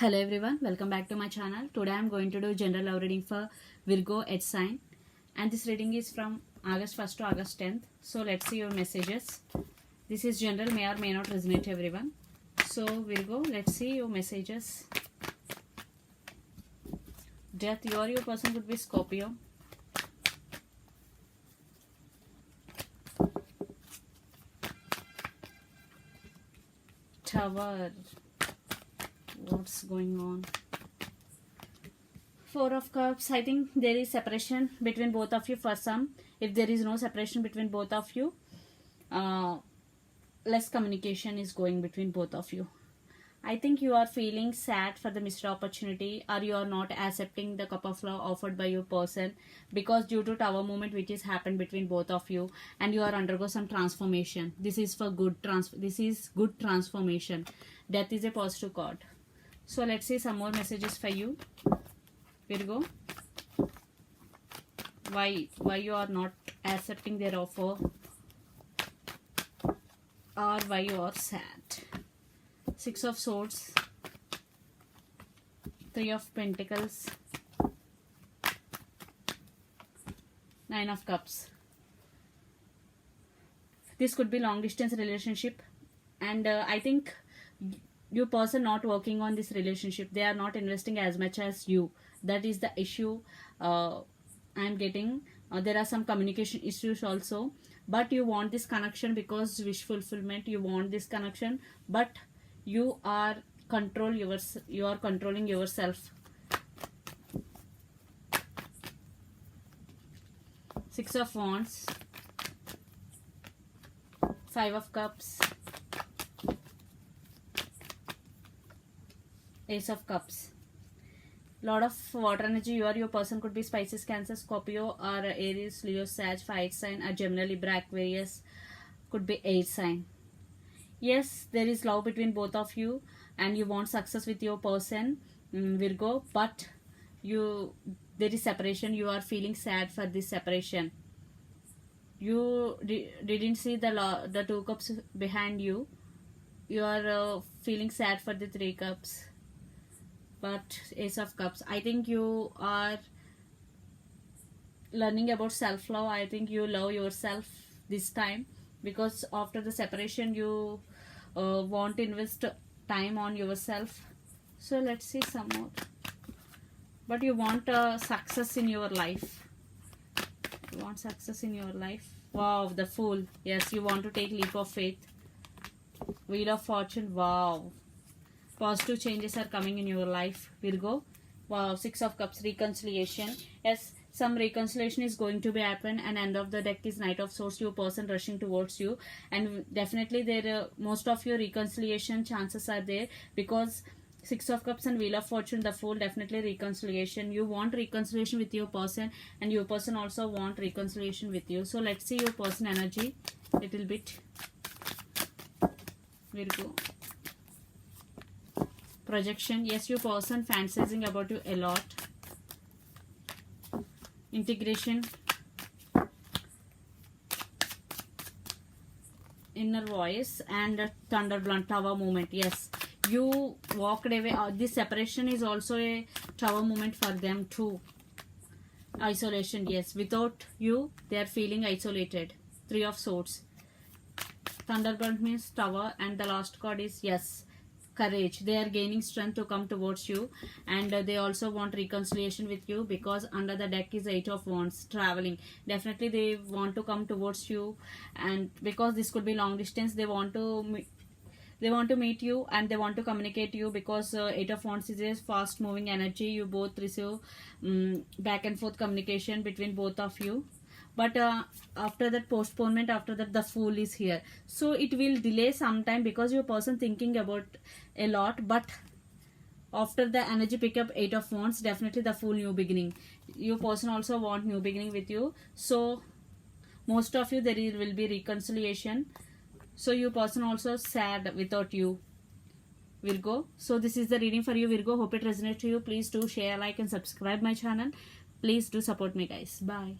Hello everyone, welcome back to my channel. Today I am going to do general love reading for Virgo Earth sign, and this reading is from August 1st to August 10th. So let's see your messages. This is general, may or may not resonate everyone. So Virgo, let's see your messages. Death, your person could be Scorpio. Tower, what's going on? Four of Cups. I think there is separation between both of you for some. If there is no separation between both of you, less communication is going between both of you. I think you are feeling sad for the missed opportunity, or you are not accepting the cup of love offered by your person, because due to Tower movement which is happened between both of you, and you are undergo some transformation. This is for good this is good transformation. Death is a positive card. So let's see some more messages for you, Virgo. Why you are not accepting their offer, or why you are sad. Six of Swords, Three of Pentacles, Nine of Cups. This could be long distance relationship, and I think your person not working on this relationship. They are not investing as much as you. That is the issue I am getting. There are some communication issues also, but you want this connection because wish fulfillment. You want this connection, but you are controlling yourself. Six of Wands, Five of Cups, Ace of Cups. Lot of water energy. Your person could be Pisces, Cancer, Scorpio, or Aries, Leo, Sag, fire sign, or Gemini, Libra, Aquarius. Could be air sign. Yes, there is love between both of you, and you want success with your person, Virgo, but there is separation. You are feeling sad for this separation. You didn't see the Two Cups behind you. You are feeling sad for the Three Cups, but Ace of Cups. I think you are learning about self-love. I think you love yourself this time, because after the separation you want to invest time on yourself. So let's see some more. But you want success in your life. You want success in your life. Wow, the Fool. Yes, you want to take leap of faith. Wheel of Fortune. Wow, positive changes are coming in your life, Virgo. Wow, Six of Cups, reconciliation. Yes, some reconciliation is going to be happen, and end of the deck is Knight of Swords. Your person rushing towards you, and definitely there most of your reconciliation chances are there, because Six of Cups and Wheel of Fortune, the Fool, definitely reconciliation. You want reconciliation with your person, and your person also want reconciliation with you. So let's see your person energy little bit, Virgo. Projection. Yes, your person fantasizing about you a lot. Integration. Inner voice, and Thunderblunt, Tower movement. Yes, you walked away. This separation is also a Tower movement for them too. Isolation. Yes, without you they are feeling isolated. Three of Swords. Thunderblunt means Tower, and the last card is, yes, courage. They are gaining strength to come towards you, and they also want reconciliation with you, because under the deck is Eight of Wands, traveling. Definitely they want to come towards you, and because this could be long distance, they want to meet you, and they want to communicate you, because Eight of Wands is a fast moving energy. You both receive back and forth communication between both of you, but after that postponement, after that the Fool is here, so it will delay sometime, because your person thinking about a lot. But after the energy pick up Eight of Wands, definitely the Fool, new beginning. Your person also want new beginning with you, so most of you there will be reconciliation. So your person also sad without you, Virgo. So this is the reading for you, Virgo. Hope it resonates to you. Please do share, like, and subscribe my channel. Please do support me, guys. Bye.